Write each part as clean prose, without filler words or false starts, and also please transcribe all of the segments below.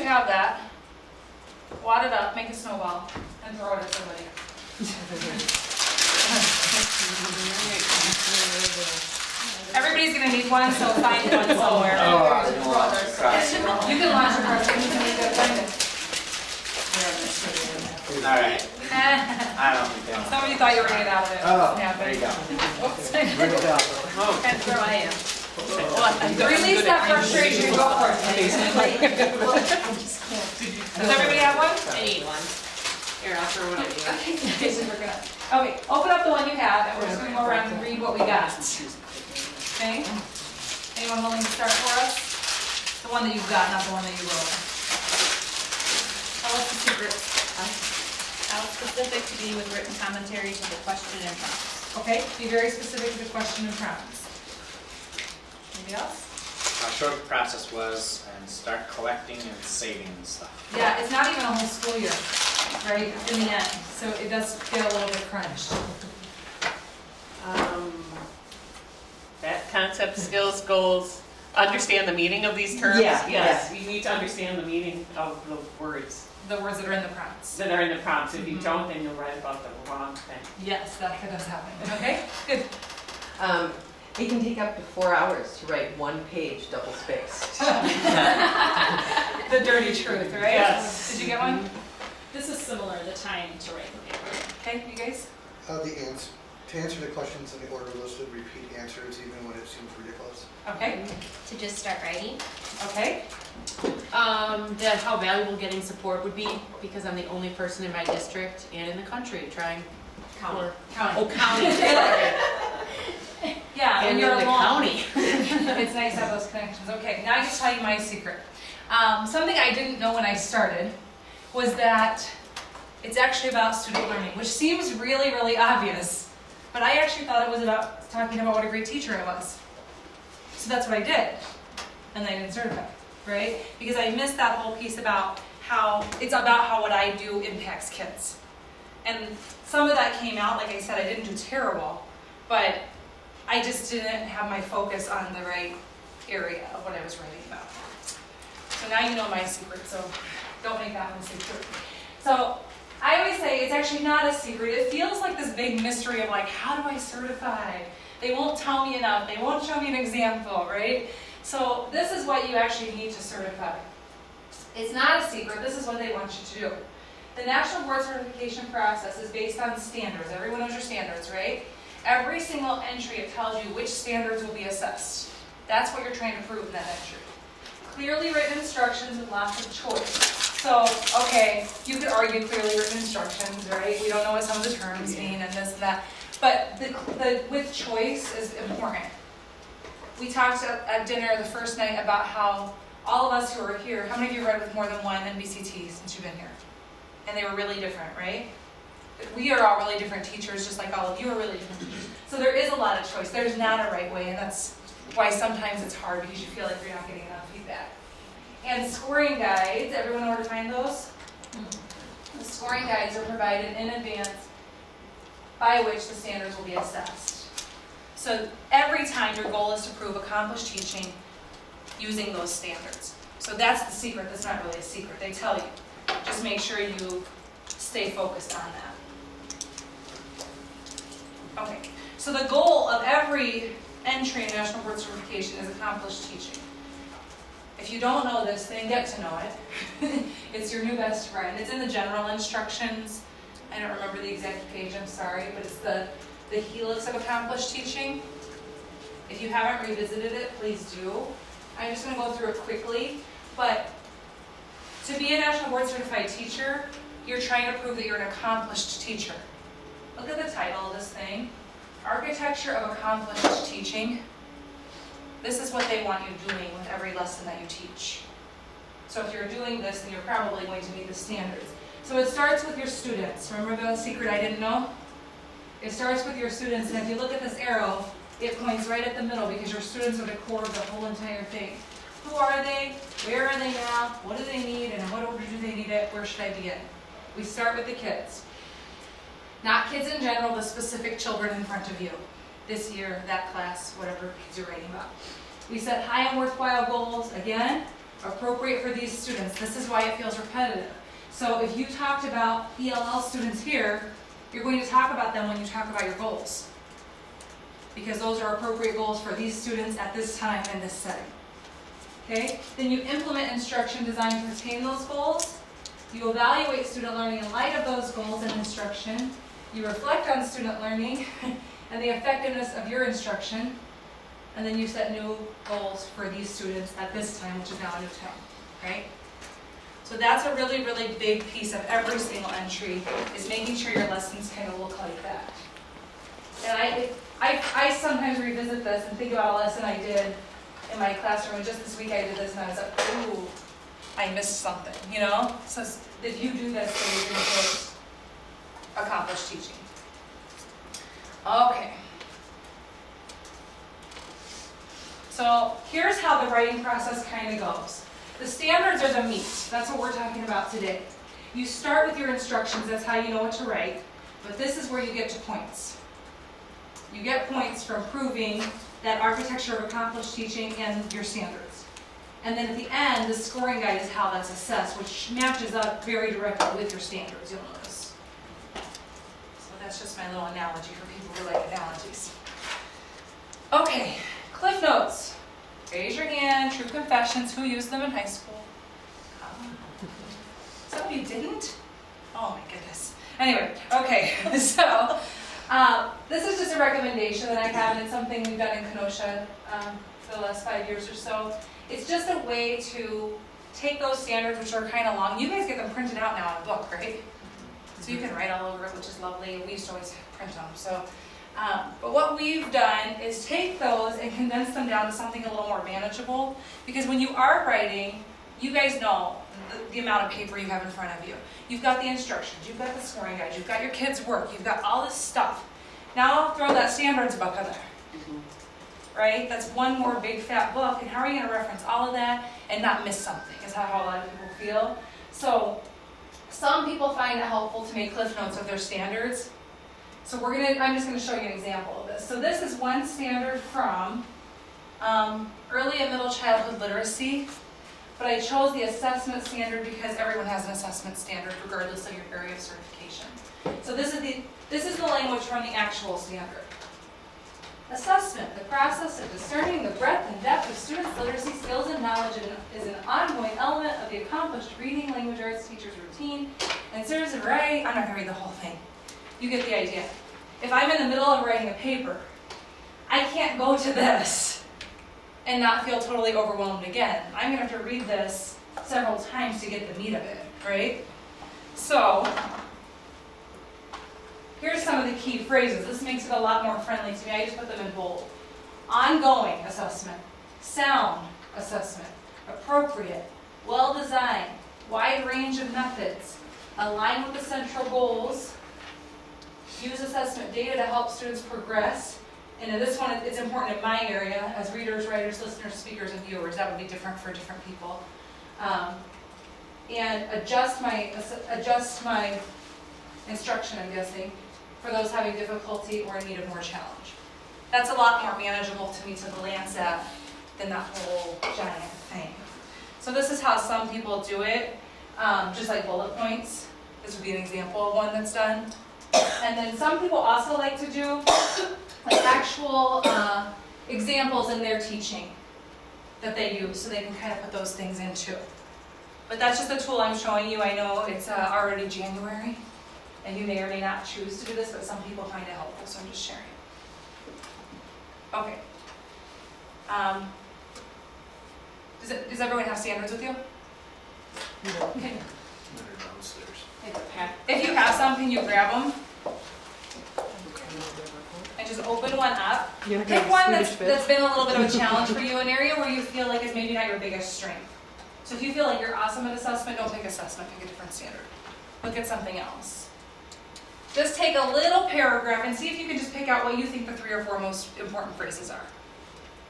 have that. Wad it up, make a snowball, and throw it at somebody. Everybody's gonna need one, so find one somewhere. You can launch a person, you can make it find it. Alright. I don't think that. Somebody thought you were gonna get out of it. Oh, It happened. there you go. Oops. Bring it down. That's where I am. Release that frustration, go for it. Does everybody have one? I need one. Here, I'll throw one at you. Okay, open up the one you have, and we're just gonna go around and read what we got. Okay? Anyone willing to start for us? The one that you've got, not the one that you wrote. Tell us the secrets. How specific to be with written commentary to the question and prompts. Okay, be very specific to the question and prompts. Anybody else? How short the process was and start collecting and saving stuff. Yeah, it's not even a whole school year, right, in the end, so it does get a little bit crunched. That concept, skills, goals, understand the meaning of these terms. Yeah, Yes, you need to understand the meaning of the words The words that are in the prompts. that are in the prompts. If you don't, then you'll write about the wrong thing. Yes, that does happen. Okay, good. It can take up to 4 hours to write 1 page double spaced. The dirty truth, right? Yes. Did you get one? This is similar, the time to write the paper. Okay, you guys? To answer the questions in the order listed, repeat answers even when it seems ridiculous. Okay, To just start writing? okay. That how valuable getting support would be, because I'm the only person in my district and in the country trying. County. Oh, county. Yeah, And and you're in the alone. county. It's nice to have those connections. Okay, now I can tell you my secret. Something I didn't know when I started was that it's actually about student learning, which seems really, really obvious. But I actually thought it was about talking about what a great teacher I was. So that's what I did. And then I didn't certify, right? Because I missed that whole piece about how it's about how what I do impacts kids. And some of that came out, like I said, I didn't do terrible, but I just didn't have my focus on the right area of what I was writing about. So now you know my secret, so don't make that one secret. So I always say it's actually not a secret. It feels like this big mystery of like, how do I certify? They won't tell me enough. They won't show me an example, right? So this is what you actually need to certify. It's not a secret. This is what they want you to do. The National Board Certification process is based on standards. Everyone knows your standards, right? Every single entry, it tells you which standards will be assessed. That's what you're trying to prove in that entry. Clearly written instructions with lots of choice. So, okay, you could argue clearly written instructions, right? We don't know what some of the terms mean and this and that. But the with choice is important. We talked at dinner the first night about how all of us who are here, how many of you read with more than one NBCT since you've been here? And they were really different, right? We are all really different teachers, just like all of you are really different teachers. So there is a lot of choice. There's not a right way, and that's why sometimes it's hard because you feel like you're not getting enough feedback. And scoring guides, everyone know where to find those? The scoring guides are provided in advance by which the standards will be assessed. So every time your goal is to prove accomplished teaching using those standards. So that's the secret. That's not really a secret. They tell you. Just make sure you stay focused on that. Okay, so the goal of every entry in National Board Certification is accomplished teaching. If you don't know this, then get to know it. It's your new best friend. It's in the general instructions. I don't remember the exact page, I'm sorry, but it's the helix of accomplished teaching. If you haven't revisited it, please do. I'm just going to go through it quickly, but to be a National Board Certified teacher, you're trying to prove that you're an accomplished teacher. Look at the title of this thing, Architecture of Accomplished Teaching. This is what they want you doing with every lesson that you teach. So if you're doing this, then you're probably going to meet the standards. So it starts with your students. Remember the secret I didn't know? It starts with your students, and if you look at this arrow, it points right at the middle because your students are the core of the whole entire thing. Who are they? Where are they now? What do they need? And in what order do they need it? Where should I begin? We start with the kids. Not kids in general, the specific children in front of you. This year, that class, whatever kids you're writing about. We set high and worthwhile goals. Again, appropriate for these students. This is why it feels repetitive. So if you talked about ELL students here, you're going to talk about them when you talk about your goals. Because those are appropriate goals for these students at this time in this setting. Okay? Then you implement instruction designed to attain those goals. You evaluate student learning in light of those goals and instruction. You reflect on student learning and the effectiveness of your instruction. And then you set new goals for these students at this time, which is now a new term, right? So that's a really, really big piece of every single entry, is making sure your lessons kind of look like that. And I sometimes revisit this and think about a lesson I did in my classroom, and just this week I did this and I was like, ooh, I missed something, you know? So if you do this, then you're going to accomplish teaching. Okay. So here's how the writing process kind of goes. The standards are the meat. That's what we're talking about today. You start with your instructions. That's how you know what to write. But this is where you get to points. You get points from proving that architecture of accomplished teaching and your standards. And then at the end, the scoring guide is how that's assessed, which matches up very directly with your standards, you'll notice. So that's just my little analogy for people who like analogies. Okay, Cliff Notes. Raise your hand, true confessions, who used them in high school? Some of you didn't? Oh my goodness. Anyway, okay, so this is just a recommendation that I have, and it's something we've done in Kenosha for the last 5 years or so. It's just a way to take those standards, which are kind of long. You guys get them printed out now in a book, right? So you can write all over it, which is lovely. We used to always print them. So, but what we've done is take those and condense them down to something a little more manageable. Because when you are writing, you guys know the amount of paper you have in front of you. You've got the instructions, you've got the scoring guide, you've got your kids' work, you've got all this stuff. Now throw that standards book in there. Right? That's one more big fat book, and how are you going to reference all of that and not miss something, is how a lot of people feel. So some people find it helpful to make cliff notes of their standards. So I'm just going to show you an example of this. So this is one standard from early and middle childhood literacy, but I chose the assessment standard because everyone has an assessment standard regardless of your area of certification. So this is the language from the actual standard. Assessment, the process of discerning the breadth and depth of students' literacy skills and knowledge is an ongoing element of the accomplished reading language arts teacher's routine and serves a variety. I'm not going to read the whole thing. You get the idea. If I'm in the middle of writing a paper, I can't go to this and not feel totally overwhelmed again. I'm going to have to read this several times to get the meat of it, right? So here's some of the key phrases. This makes it a lot more friendly to me. I just put them in bold. Ongoing assessment, sound assessment, appropriate, well-designed, wide range of methods, align with the central goals, use assessment data to help students progress. And in this one, it's important in my area as readers, writers, listeners, speakers, and viewers. That would be different for different people. And adjust my instruction, I'm guessing, for those having difficulty or in need of more challenge. That's a lot more manageable to me to glance at than that whole giant thing. So this is how some people do it, just like bullet points. This would be an example of one that's done. And then some people also like to do like actual examples in their teaching that they use, so they can kind of put those things in too. But that's just the tool I'm showing you. I know it's already January, and you may or may not choose to do this, but some people find it helpful, so I'm just sharing. Okay. Does everyone have standards with you? Okay. Downstairs. If you have some, can you grab them? And just open one up. Pick one that's been a little bit of a challenge for you, an area where you feel like is maybe not your biggest strength. So if you feel like you're awesome at assessment, don't pick assessment, pick a different standard. Look at something else. Just take a little paragraph and see if you can just pick out what you think the 3 or 4 most important phrases are.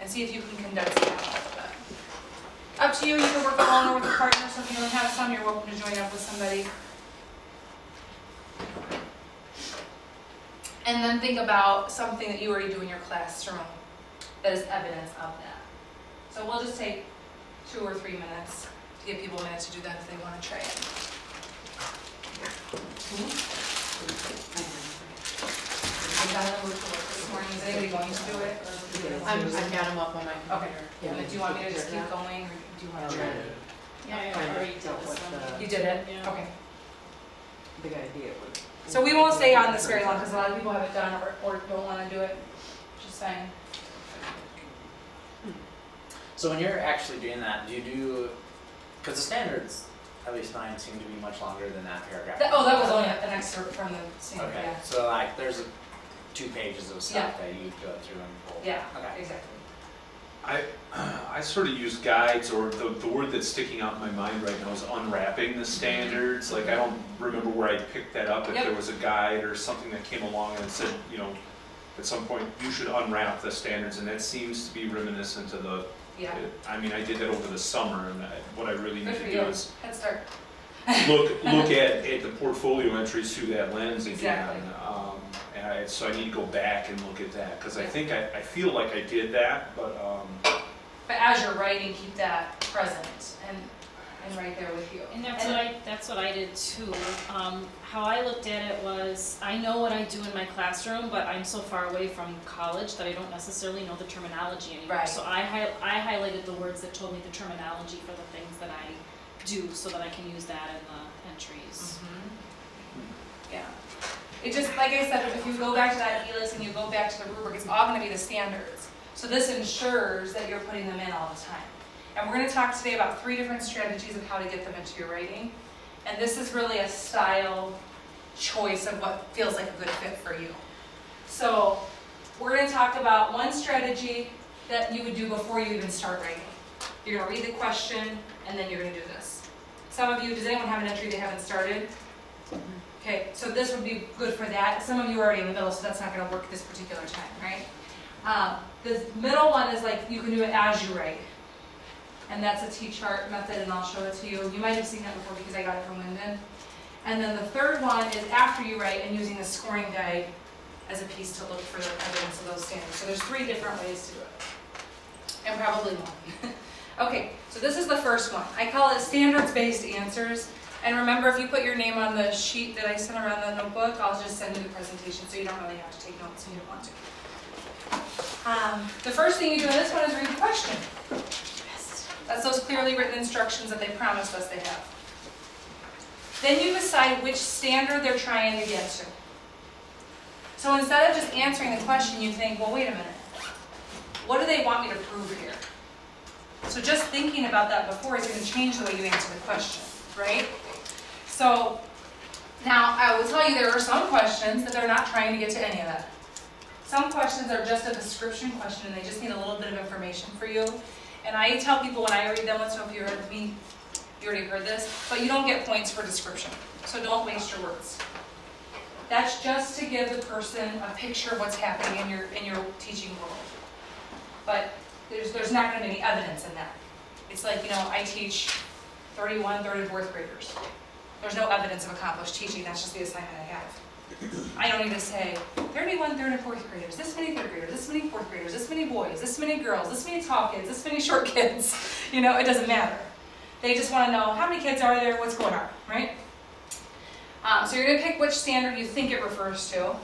And see if you can condense it down a little bit. Up to you, you can work alone or with a partner, so if you don't have some, you're welcome to join up with somebody. And then think about something that you already do in your classroom that is evidence of that. So we'll just take 2 or 3 minutes to give people a minute to do that if they want to try it. I got them moved to work this morning. Is anybody going to do it? I've got them up on my Okay. computer. And then do you want me to just keep going, or do you want to try it? Yeah, I already did this one. You did it? Yeah. Okay. Big idea was. So we won't stay on this very long, because a lot of people have it done or don't want to do it, which is fine. So when you're actually doing that, do you do, because the standards, at least mine, seem to be much longer than that paragraph. That was only an excerpt from the standard, Okay, yeah. so like there's 2 pages of stuff Yeah. that you go through and pull. Yeah, Okay. exactly. I sort of use guides, or the word that's sticking out in my mind right now is unwrapping the standards. Like I don't remember where I picked that up, if Yep. there was a guide or something that came along and said, you know, at some point you should unwrap the standards, and that seems to be reminiscent of the, Yeah, I mean, I did that over the summer, and what I really good need for to you. do is Head start. look at the portfolio entries through that lens again. Exactly. So I need to go back and look at that, because I Yeah. think I feel like I did that, but But as you're writing, keep that present and right there with you. And that's what I did too. How I looked at it was, I know what I do in my classroom, but I'm so far away from college that I don't necessarily know the terminology anymore. Right. So I highlighted the words that told me the terminology for the things that I do, so that I can use that in the entries. Yeah. It just, like I said, if you go back to that helix and you go back to the rubric, it's all gonna be the standards. So this ensures that you're putting them in all the time. And we're gonna talk today about 3 different strategies of how to get them into your writing. And this is really a style choice of what feels like a good fit for you. So we're gonna talk about one strategy that you would do before you even start writing. You're gonna read the question, and then you're gonna do this. Some of you, does anyone have an entry they haven't started? Okay, so this would be good for that. Some of you are already in the middle, so that's not gonna work this particular time, right? The middle one is like, you can do it as you write. And that's a T-chart method, and I'll show it to you. You might have seen that before because I got it from Wyndon. And then the third one is after you write and using the scoring guide as a piece to look for the evidence of those standards. So there's 3 different ways to do it. And probably more. Okay, so this is the first one. I call it standards-based answers. And remember, if you put your name on the sheet that I sent around the notebook, I'll just send you the presentation, so you don't really have to take notes if you don't want to. The first thing you do in this one is read the question. That's those clearly written instructions that they promised us they have. Then you decide which standard they're trying to get to. So instead of just answering the question, you think, well, wait a minute. What do they want me to prove here? So just thinking about that before is going to change the way you answer the question, right? So now I will tell you there are some questions that they're not trying to get to any of that. Some questions are just a description question and they just need a little bit of information for you. And I tell people when I read them, so if you heard me, you already heard this, but you don't get points for description. So don't waste your words. That's just to give the person a picture of what's happening in your teaching world. But there's not going to be any evidence in that. It's like, I teach 31 3rd and 4th graders. There's no evidence of accomplished teaching, that's just the assignment I have. I don't need to say 31 3rd and 4th graders, this many 3rd graders, this many 4th graders, this many boys, this many girls, this many tall kids, this many short kids. It doesn't matter. They just want to know how many kids are there, what's going on, right? So you're going to pick which standard you think it refers to.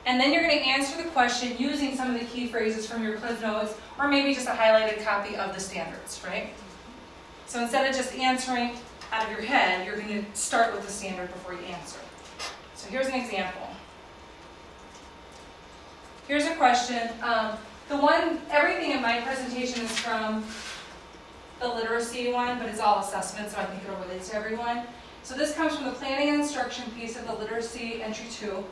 And then you're going to answer the question using some of the key phrases from your Cliff Notes, or maybe just a highlighted copy of the standards, right? So instead of just answering out of your head, you're going to start with the standard before you answer. So here's an example. Here's a question. Everything in my presentation is from the literacy one, but it's all assessment, so I think it'll relate to everyone. So this comes from the planning and instruction piece of the literacy entry 2.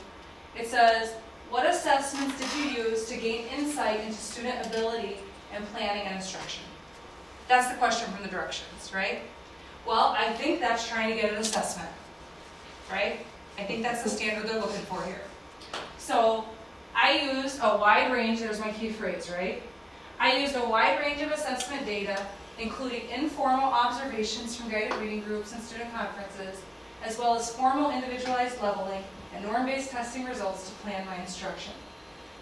It says, what assessments did you use to gain insight into student ability in planning and instruction? That's the question from the directions, right? Well, I think that's trying to get an assessment, right? I think that's the standard they're looking for here. So I used a wide range, there's my key phrase, right? I used a wide range of assessment data, including informal observations from guided reading groups and student conferences, as well as formal individualized leveling and norm-based testing results to plan my instruction.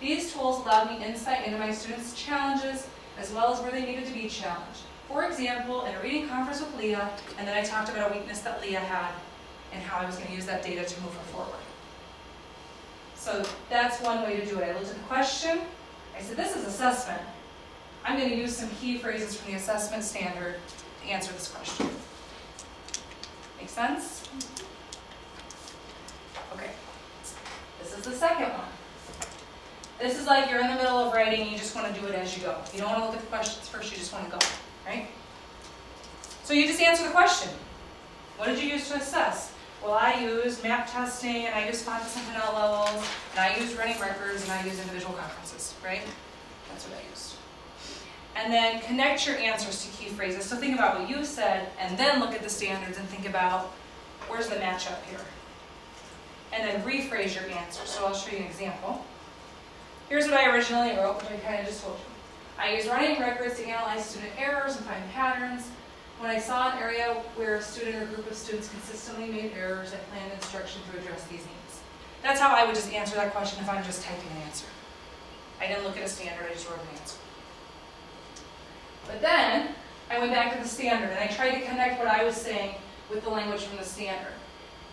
These tools allowed me insight into my students' challenges, as well as where they needed to be challenged. For example, in a reading conference with Leah, and then I talked about a weakness that Leah had and how I was going to use that data to move her forward. So that's one way to do it. I looked at the question. I said, this is assessment. I'm going to use some key phrases from the assessment standard to answer this question. Make sense? Okay. This is the second one. This is like you're in the middle of writing and you just want to do it as you go. You don't want to look at the questions first, you just want to go, right? So you just answer the question. What did you use to assess? Well, I used map testing, and I used font percentile levels, and I used running records, and I used individual conferences, right? That's what I used. And then connect your answers to key phrases. So think about what you said, and then look at the standards and think about, where's the matchup here? And then rephrase your answer. So I'll show you an example. Here's what I originally wrote, which I kind of just told you. I used running records to analyze student errors and find patterns. When I saw an area where a student or group of students consistently made errors, I planned instruction to address these needs. That's how I would just answer that question if I'm just typing an answer. I didn't look at a standard, I just wrote an answer. But then, I went back to the standard and I tried to connect what I was saying with the language from the standard.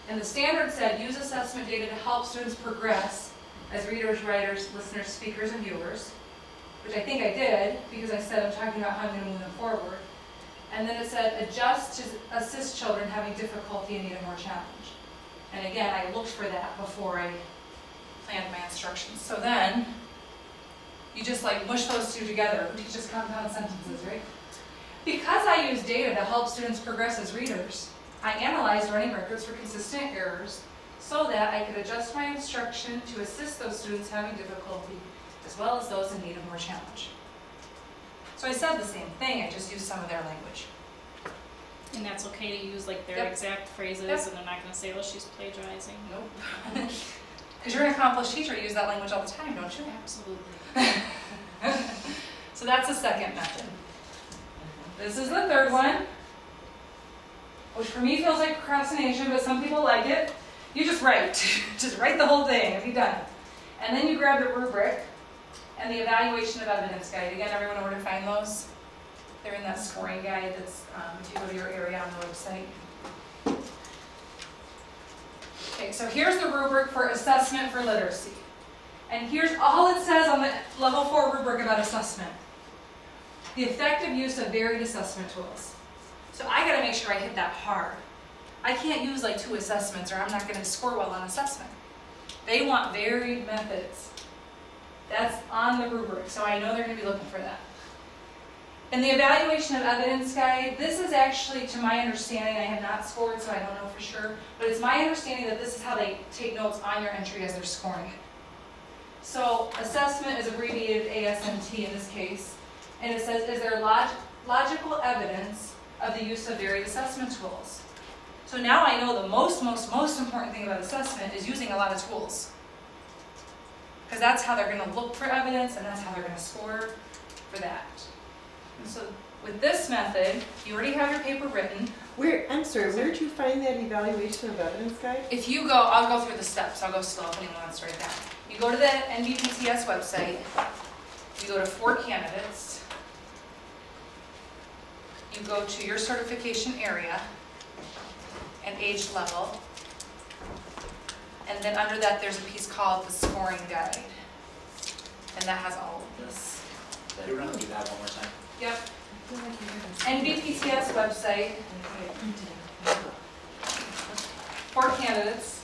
And the standard said, use assessment data to help students progress as readers, writers, listeners, speakers, and viewers, which I think I did because I said I'm talking about how I'm going to move them forward. And then it said, adjust to assist children having difficulty and need a more challenge. And again, I looked for that before I planned my instructions. So then, you just like mush those two together. Who teaches compound sentences, right? Because I use data to help students progress as readers, I analyzed running records for consistent errors so that I could adjust my instruction to assist those students having difficulty, as well as those in need of more challenge. So I said the same thing, I just used some of their language. And that's okay to use like their Yep. exact phrases, Yep. and they're not gonna say, oh, she's plagiarizing. Nope. Because you're an accomplished teacher, you use that language all the time, don't you? Absolutely. So that's the second method. This is the third one, which for me feels like procrastination, but some people like it. You just write. Just write the whole thing and be done. And then you grab the rubric and the evaluation of evidence guide. Again, everyone know where to find those? They're in that scoring guide that's, if you go to your area on the website. Okay, so here's the rubric for assessment for literacy. And here's all it says on the level 4 rubric about assessment. The effective use of varied assessment tools. So I gotta make sure I hit that hard. I can't use like 2 assessments or I'm not gonna score well on assessment. They want varied methods. That's on the rubric, so I know they're gonna be looking for that. And the evaluation of evidence guide, this is actually, to my understanding, I have not scored, so I don't know for sure, but it's my understanding that this is how they take notes on your entry as they're scoring it. So assessment is abbreviated ASMT in this case, and it says, is there logical evidence of the use of varied assessment tools? So now I know the most important thing about assessment is using a lot of tools. Because that's how they're going to look for evidence, and that's how they're going to score for that. And so with this method, you already have your paper written. I'm sorry, where did you find that evaluation of evidence guide? If you go, I'll go through the steps. I'll go slow if anyone wants to write down. You go to the NBCTs website. You go to 4 candidates. You go to your certification area and age level. And then under that, there's a piece called the scoring guide. And that has all of this. You're gonna do that one more time. Yep. NBCTs website. 4 candidates.